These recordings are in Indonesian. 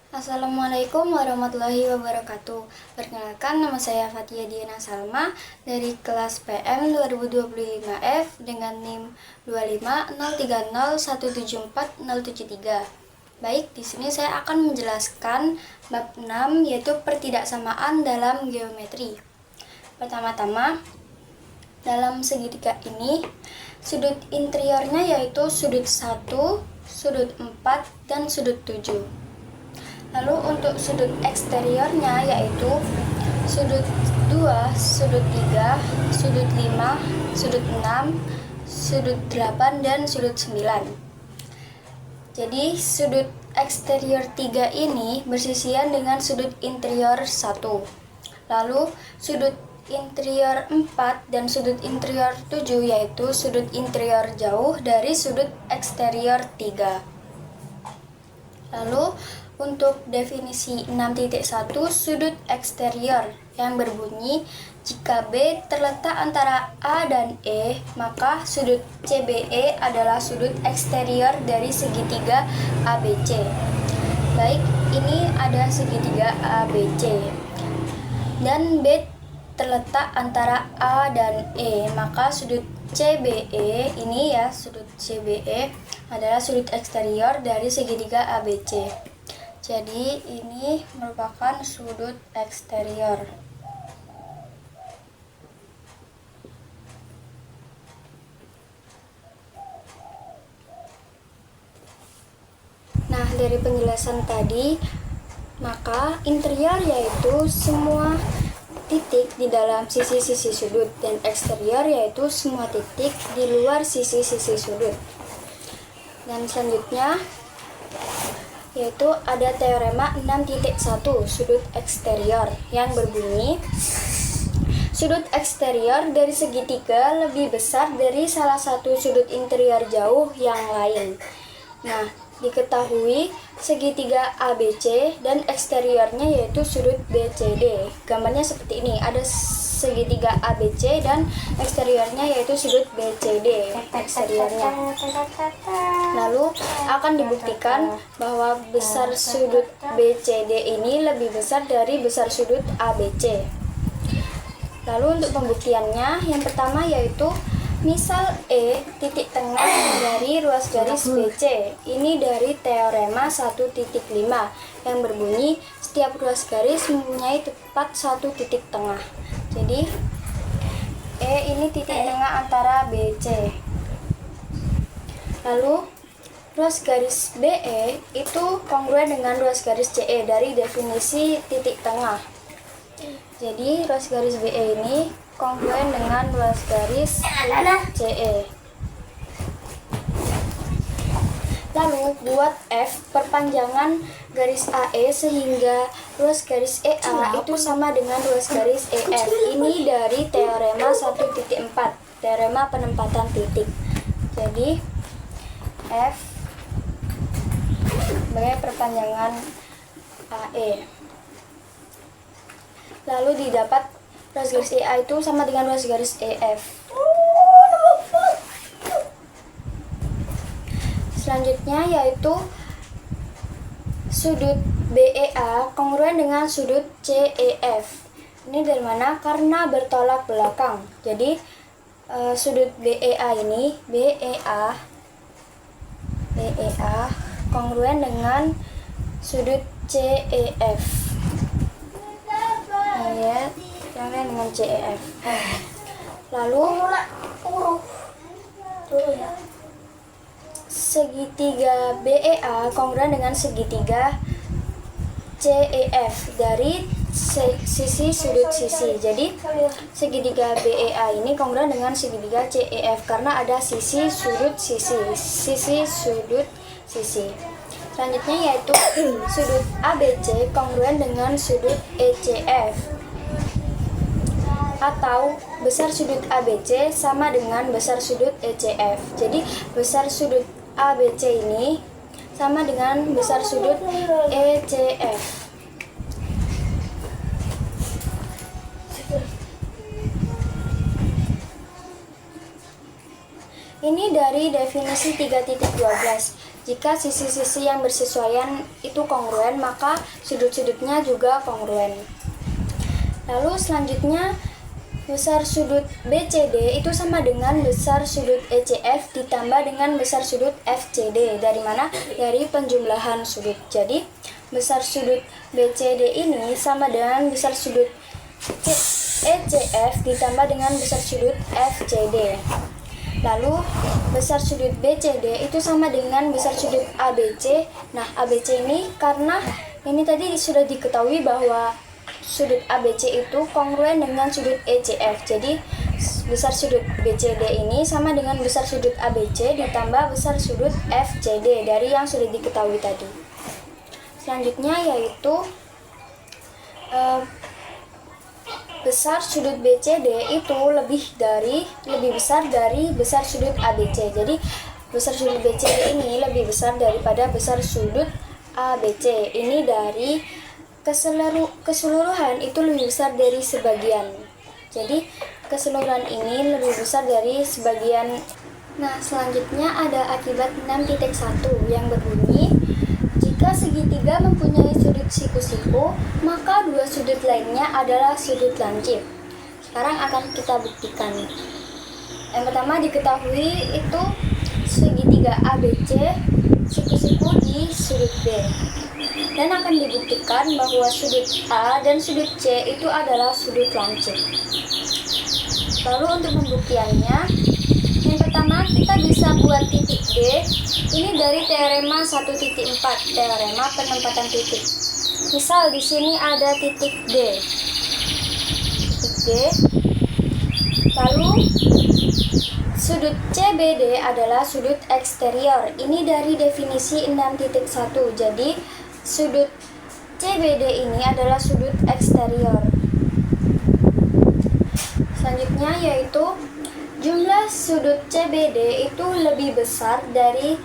Assalamualaikum warahmatullahi wabarakatuh. Perkenalkan, nama saya Fatia Diana Salma dari kelas PM 2025F dengan NIM 25030174073. Baik, di sini saya akan menjelaskan bab 6 yaitu pertidaksamaan dalam geometri. Pertama-tama, dalam segitiga ini sudut interiornya yaitu sudut 1, sudut 4, dan sudut 7. Lalu untuk sudut eksteriornya yaitu sudut 2, sudut 3, sudut 5, sudut 6, sudut 8, dan sudut 9. Jadi sudut eksterior 3 ini bersisian dengan sudut interior 1. Lalu sudut interior 4 dan sudut interior 7 yaitu sudut interior jauh dari sudut eksterior 3. Lalu untuk definisi 6.1 sudut eksterior yang berbunyi jika B terletak antara A dan E, maka sudut CBE adalah sudut eksterior dari segitiga ABC. Baik, ini ada segitiga ABC. Dan B terletak antara A dan E, maka sudut CBE ini ya, sudut CBE adalah sudut eksterior dari segitiga ABC. Jadi ini merupakan sudut eksterior. Nah, dari penjelasan tadi, maka interior yaitu semua titik di dalam sisi-sisi sudut dan eksterior yaitu semua titik di luar sisi-sisi sudut. Dan selanjutnya yaitu ada teorema 6.1 sudut eksterior yang berbunyi sudut eksterior dari segitiga lebih besar dari salah satu sudut interior jauh yang lain. Nah, diketahui segitiga ABC dan eksteriornya yaitu sudut BCD. Gambarnya seperti ini, ada segitiga ABC dan eksteriornya yaitu sudut BCD eksteriornya. Lalu akan dibuktikan bahwa besar sudut BCD ini lebih besar dari besar sudut ABC. Lalu untuk pembuktiannya, yang pertama yaitu misal E titik tengah dari ruas garis BC. Ini dari teorema 1.5 yang berbunyi setiap ruas garis mempunyai tepat satu titik tengah. Jadi E ini titik tengah antara BC. Lalu ruas garis BE itu kongruen dengan ruas garis CE dari definisi titik tengah. Jadi ruas garis BE ini kongruen dengan ruas garis CE. Lalu buat F perpanjangan garis AE sehingga ruas garis EA itu sama dengan ruas garis EF. Ini dari teorema 1.4, teorema penempatan titik. Jadi F sebagai perpanjangan AE. Lalu didapat ruas garis EA itu sama dengan ruas garis EF. Selanjutnya yaitu sudut BEA kongruen dengan sudut CEF. Ini dari mana? Karena bertolak belakang. Jadi sudut BEA ini BEA kongruen dengan sudut CEF. Ya, kongruen dengan CEF. Lalu segitiga BEA kongruen dengan segitiga CEF dari sisi sudut sisi. Jadi segitiga BEA ini kongruen dengan segitiga CEF karena ada sisi sudut sisi, sisi sudut sisi. Selanjutnya yaitu sudut ABC kongruen dengan sudut ECF, atau besar sudut ABC sama dengan besar sudut ECF. Jadi besar sudut ABC ini sama dengan besar sudut ECF. Ini dari definisi 3.12. Jika sisi-sisi yang bersesuaian itu kongruen, maka sudut-sudutnya juga kongruen. Lalu selanjutnya, besar sudut BCD itu sama dengan besar sudut ECF ditambah dengan besar sudut FCD. Dari mana? Dari penjumlahan sudut. Jadi, besar sudut BCD ini sama dengan besar sudut ECF ditambah dengan besar sudut FCD. Lalu besar sudut BCD itu sama dengan besar sudut ABC. Nah, ABC ini karena ini tadi sudah diketahui bahwa sudut ABC itu kongruen dengan sudut ECF. Jadi besar sudut BCD ini sama dengan besar sudut ABC ditambah besar sudut FCD dari yang sudah diketahui tadi. Selanjutnya yaitu besar sudut BCD itu lebih besar dari besar sudut ABC. Jadi besar sudut BCD ini lebih besar daripada besar sudut ABC. Ini dari keseluruhan itu lebih besar dari sebagian. Jadi keseluruhan ini lebih besar dari sebagian. Nah, selanjutnya ada akibat 6.1 yang berbunyi, jika segitiga mempunyai sudut siku-siku, maka dua sudut lainnya adalah sudut lancip. Sekarang akan kita buktikan. Yang pertama diketahui itu segitiga ABC siku-siku di sudut B. Dan akan dibuktikan bahwa sudut A dan sudut C itu adalah sudut lancip. Lalu untuk pembuktiannya, yang pertama kita bisa buat titik D. Ini dari teorema 1.4, teorema penempatan titik. Misal di sini ada titik D. Titik D. Lalu sudut CBD adalah sudut eksterior. Ini dari definisi 6.1. Jadi sudut CBD ini adalah sudut eksterior. Selanjutnya yaitu jumlah sudut CBD itu lebih besar dari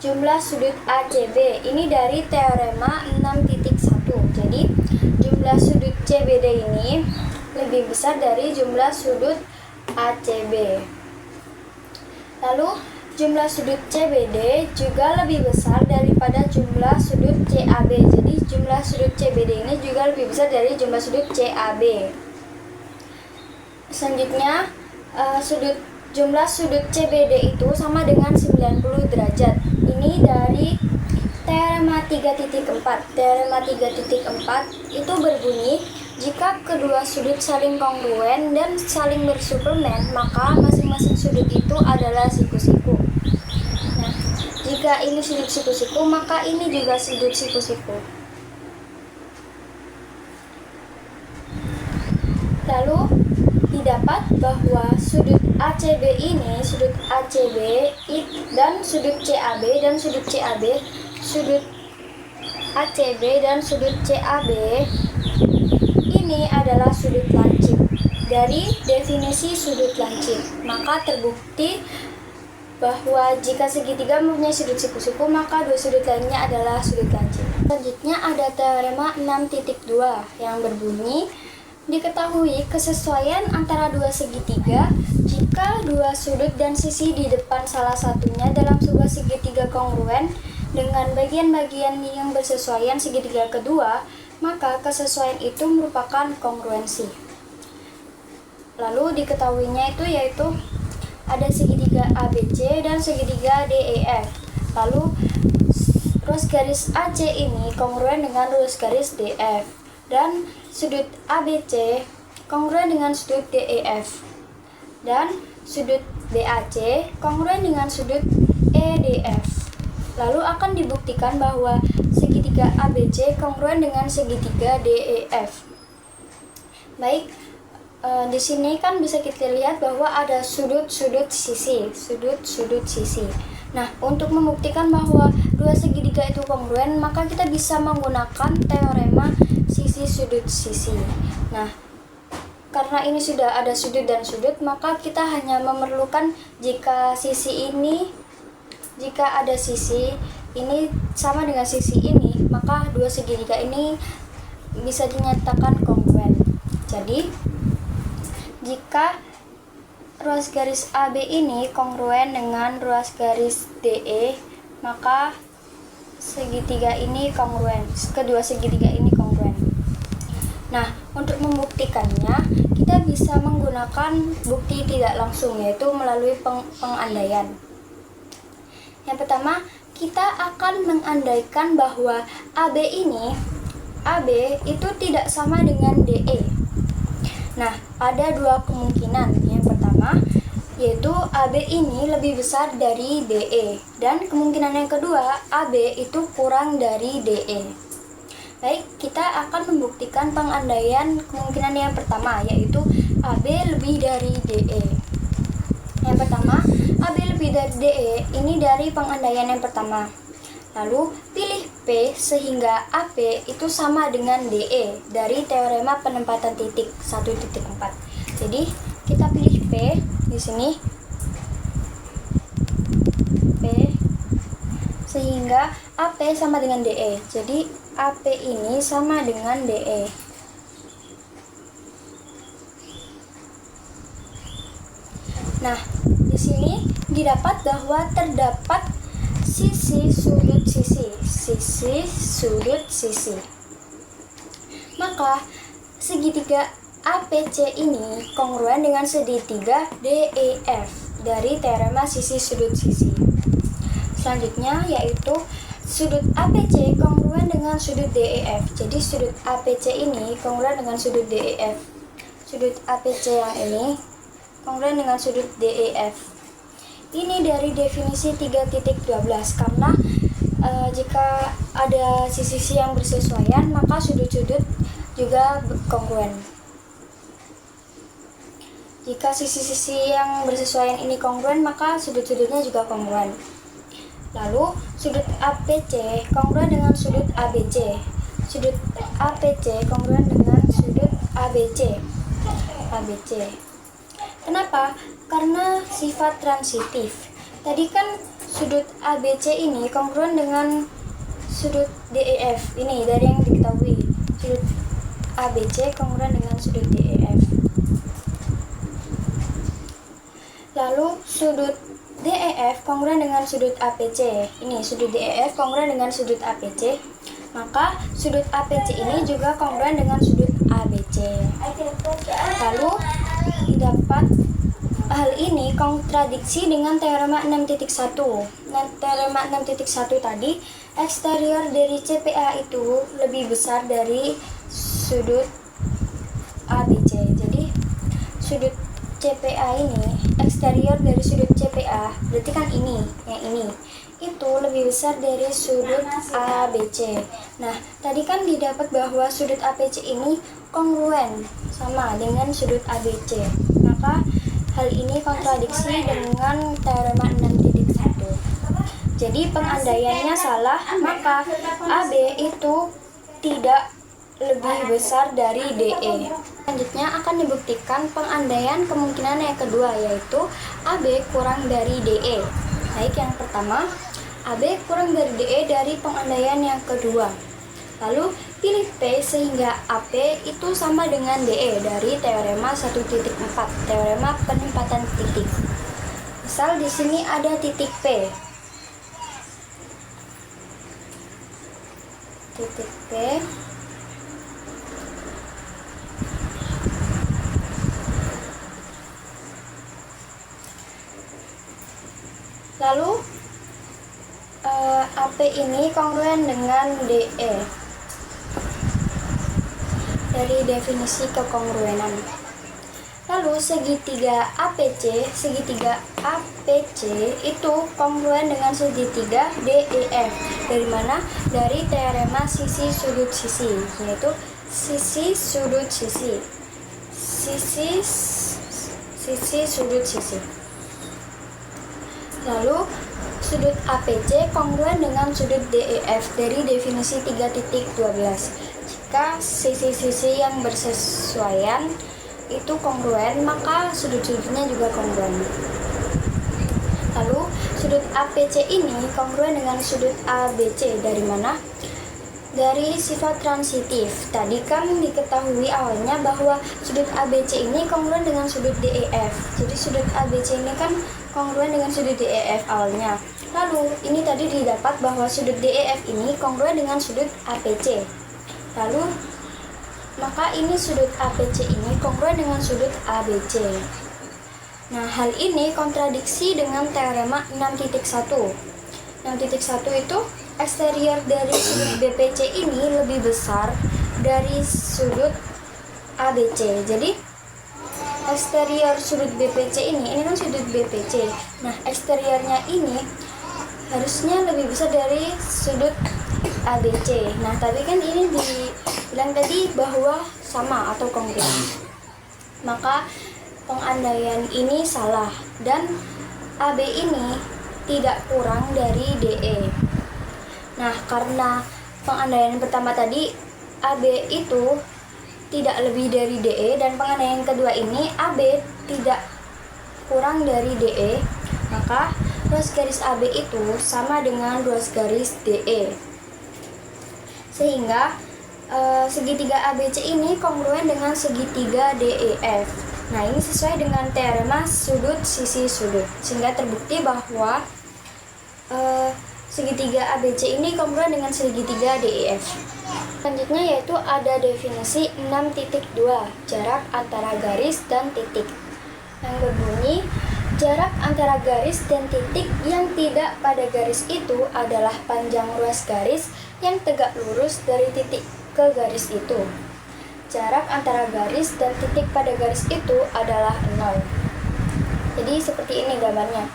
jumlah sudut ACB. Ini dari teorema 6.1. Jadi jumlah sudut CBD ini lebih besar dari jumlah sudut ACB. Lalu jumlah sudut CBD juga lebih besar daripada jumlah sudut CAB. Jadi jumlah sudut CBD ini juga lebih besar dari jumlah sudut CAB. Selanjutnya jumlah sudut CBD itu sama dengan 90 derajat. Ini dari teorema 3.4. Teorema 3.4 itu berbunyi, jika kedua sudut saling kongruen dan saling bersuplemen, maka masing-masing sudut itu adalah siku-siku. Nah, jika ini sudut siku-siku, maka ini juga sudut siku-siku. Lalu didapat bahwa sudut ACB ini, sudut ACB dan sudut CAB dan sudut CAB, sudut ACB dan sudut CAB ini adalah sudut lancip. Dari definisi sudut lancip, maka terbukti bahwa jika segitiga mempunyai sudut siku-siku, maka dua sudut lainnya adalah sudut lancip. Selanjutnya ada teorema 6.2 yang berbunyi, diketahui kesesuaian antara dua segitiga jika dua sudut dan sisi di depan salah satunya dalam sebuah segitiga kongruen dengan bagian-bagian yang bersesuaian segitiga kedua, maka kesesuaian itu merupakan kongruensi. Lalu diketahuinya itu yaitu ada segitiga ABC dan segitiga DEF. Lalu ruas garis AC ini kongruen dengan ruas garis DF. Dan sudut ABC kongruen dengan sudut DEF. Dan sudut BAC kongruen dengan sudut EDF. Lalu akan dibuktikan bahwa segitiga ABC kongruen dengan segitiga DEF. Baik, di sini kan bisa kita lihat bahwa ada sudut-sudut sisi. Nah, untuk membuktikan bahwa dua segitiga itu kongruen, maka kita bisa menggunakan teorema sisi sudut sisi. Nah, karena ini sudah ada sudut dan sudut, maka kita hanya memerlukan jika ada sisi ini sama dengan sisi ini, maka dua segitiga ini bisa dinyatakan kongruen. Jadi, jika ruas garis AB ini kongruen dengan ruas garis DE, maka segitiga ini kongruen. Kedua segitiga ini kongruen. Nah, untuk membuktikannya, kita bisa menggunakan bukti tidak langsung, yaitu melalui pengandaian. Yang pertama, kita akan mengandaikan bahwa AB itu tidak sama dengan DE. Nah, ada dua kemungkinan. Yang pertama, yaitu AB ini lebih besar dari DE. Dan kemungkinan yang kedua, AB itu kurang dari DE. Baik, kita akan membuktikan pengandaian kemungkinan yang pertama, yaitu AB lebih dari DE. Yang pertama, AB lebih dari DE, ini dari pengandaian yang pertama. Lalu, pilih P sehingga AP itu sama dengan DE dari teorema penempatan titik 1.4. Jadi, kita pilih P di sini. P sehingga AP sama dengan DE. Jadi, AP ini sama dengan DE. Nah, di sini didapat bahwa terdapat sisi sudut sisi. Maka segitiga APC ini kongruen dengan segitiga DEF dari teorema sisi sudut sisi. Selanjutnya yaitu sudut APC kongruen dengan sudut DEF. Jadi sudut APC ini kongruen dengan sudut DEF. Sudut APC yang ini kongruen dengan sudut DEF. Ini dari definisi 3.12 karena jika ada sisi-sisi yang bersesuaian maka sudut-sudut juga kongruen. Jika sisi-sisi yang bersesuaian ini kongruen maka sudut-sudutnya juga kongruen. Lalu sudut APC kongruen dengan sudut ABC. Sudut APC kongruen dengan sudut ABC. Kenapa? Karena sifat transitif. Tadi kan sudut ABC ini kongruen dengan sudut DEF. Ini dari yang diketahui. Sudut ABC kongruen dengan sudut DEF. Lalu sudut DEF kongruen dengan sudut APC. Ini sudut DEF kongruen dengan sudut APC. Maka sudut APC ini juga kongruen dengan sudut ABC. Lalu didapat hal ini kontradiksi dengan teorema 6.1. Nah, teorema 6.1 tadi, eksterior dari CPA itu lebih besar dari sudut ABC. Jadi, sudut CPA ini, eksterior dari sudut CPA, berarti kan ini, yang ini, itu lebih besar dari sudut ABC. Nah, tadi kan didapat bahwa sudut ABC ini kongruen sama dengan sudut ABC. Maka, hal ini kontradiksi dengan teorema 6.1. Jadi pengandaiannya salah, maka AB itu tidak lebih besar dari DE. Selanjutnya akan dibuktikan pengandaian kemungkinan yang kedua, yaitu AB kurang dari DE. Baik, yang pertama, AB kurang dari DE dari pengandaian yang kedua. Lalu pilih P sehingga AP itu sama dengan DE dari teorema 1.4, teorema penempatan titik. Misal di sini ada titik P. Titik P. Lalu AP ini kongruen dengan DE. Dari definisi kekongruenan. Lalu segitiga APC itu kongruen dengan segitiga DEF. Dari mana? Dari teorema sisi sudut sisi, yaitu sisi sudut sisi. Sisi sudut sisi. Lalu sudut APC kongruen dengan sudut DEF dari definisi 3.12. Jika sisi-sisi yang bersesuaian itu kongruen, maka sudut-sudutnya juga kongruen. Lalu, sudut APC ini kongruen dengan sudut ABC. Dari mana? Dari sifat transitif. Tadi kan diketahui awalnya bahwa sudut ABC ini kongruen dengan sudut DEF. Jadi, sudut ABC ini kan kongruen dengan sudut DEF awalnya. Lalu ini tadi didapat bahwa sudut DEF ini kongruen dengan sudut APC. Lalu maka ini sudut APC ini kongruen dengan sudut ABC. Nah, hal ini kontradiksi dengan teorema 6.1. 6.1 itu eksterior dari sudut BPC ini lebih besar dari sudut ABC. Jadi eksterior sudut BPC ini kan sudut BPC. Nah, eksteriornya ini harusnya lebih besar dari sudut ABC. Nah, tapi kan ini dibilang tadi bahwa sama atau kongruen. Maka pengandaian ini salah dan AB ini tidak kurang dari DE. Nah, karena pengandaian pertama tadi AB itu tidak lebih dari DE dan pengandaian kedua ini AB tidak kurang dari DE, maka ruas garis AB itu sama dengan ruas garis DE. Sehingga segitiga ABC ini kongruen dengan segitiga DEF. Nah, ini sesuai dengan teorema sudut sisi sudut, sehingga terbukti bahwa segitiga ABC ini kongruen dengan segitiga DEF. Selanjutnya yaitu ada definisi 6.2, jarak antara garis dan titik, yang berbunyi jarak antara garis dan titik yang tidak pada garis itu adalah panjang ruas garis yang tegak lurus dari titik ke garis itu. Jarak antara garis dan titik pada garis itu adalah 0. Jadi seperti ini gambarnya.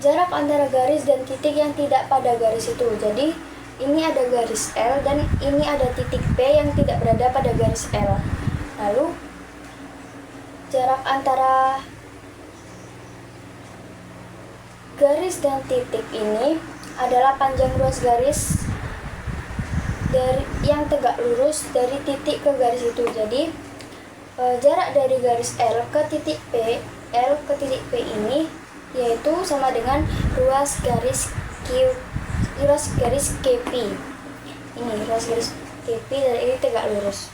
Jarak antara garis dan titik yang tidak pada garis itu. Jadi ini ada garis L dan ini ada titik P yang tidak berada pada garis L. Lalu jarak antara garis dan titik ini adalah panjang ruas garis dari yang tegak lurus dari titik ke garis itu. Jadi jarak dari garis L ke titik P, L ke titik P ini yaitu sama dengan ruas garis KP. Ini ruas garis KP dan ini tegak lurus.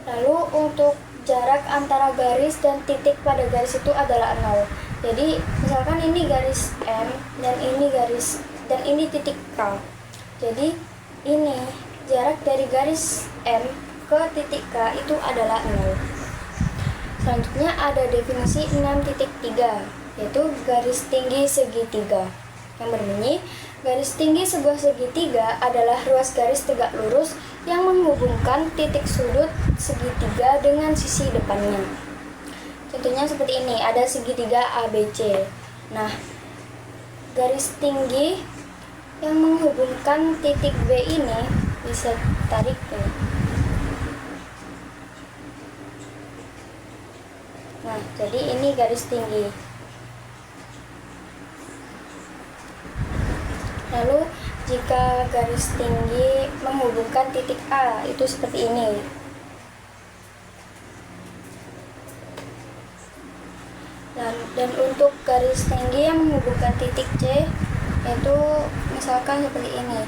Lalu untuk jarak antara garis dan titik pada garis itu adalah 0. Jadi misalkan ini garis M dan ini titik K. Jadi ini jarak dari garis M ke titik K itu adalah 0. Selanjutnya ada definisi 6.3, yaitu garis tinggi segitiga, yang berbunyi garis tinggi sebuah segitiga adalah ruas garis tegak lurus yang menghubungkan titik sudut segitiga dengan sisi depannya. Contohnya seperti ini, ada segitiga ABC. Nah, garis tinggi yang menghubungkan titik B ini bisa tarik ya. Nah, jadi ini garis tinggi. Lalu jika garis tinggi menghubungkan titik A itu seperti ini. Dan untuk garis tinggi yang menghubungkan titik C yaitu misalkan seperti ini.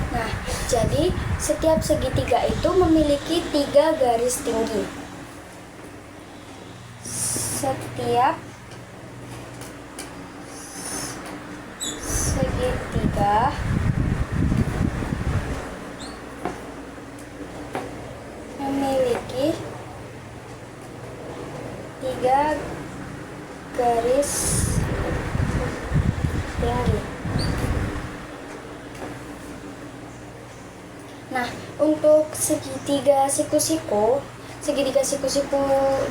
Nah, jadi setiap segitiga itu memiliki 3 garis tinggi. Setiap segitiga memiliki 3 garis tinggi. Nah, untuk segitiga siku-siku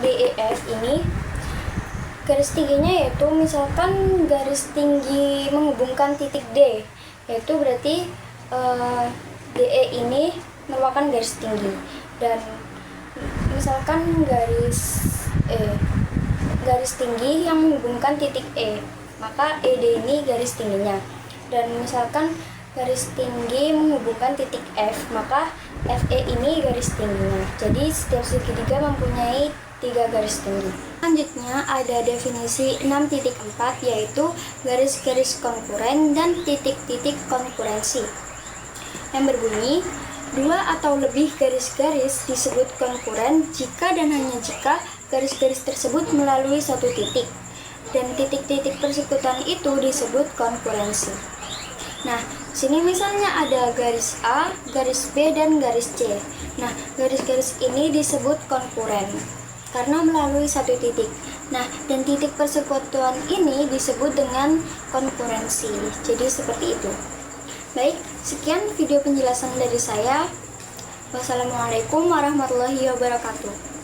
DEF ini garis tingginya yaitu misalkan garis tinggi menghubungkan titik D, yaitu berarti DE ini merupakan garis tinggi, dan misalkan garis tinggi yang menghubungkan titik E, maka ED ini garis tingginya, dan misalkan garis tinggi menghubungkan titik F, maka FE ini garis tingginya. Jadi setiap segitiga mempunyai 3 garis tinggi. Selanjutnya ada definisi 6.4, yaitu garis-garis konkuren dan titik-titik konkurensi, yang berbunyi Dua atau lebih garis-garis disebut konkuren jika dan hanya jika garis-garis tersebut melalui satu titik. Dan titik-titik persekutuan itu disebut konkurensi. Nah, sini misalnya ada garis A, garis B, dan garis C. Nah, garis-garis ini disebut konkuren karena melalui satu titik. Nah, dan titik persekutuan ini disebut dengan konkurensi. Jadi seperti itu. Baik, sekian video penjelasan dari saya. Wassalamualaikum warahmatullahi wabarakatuh.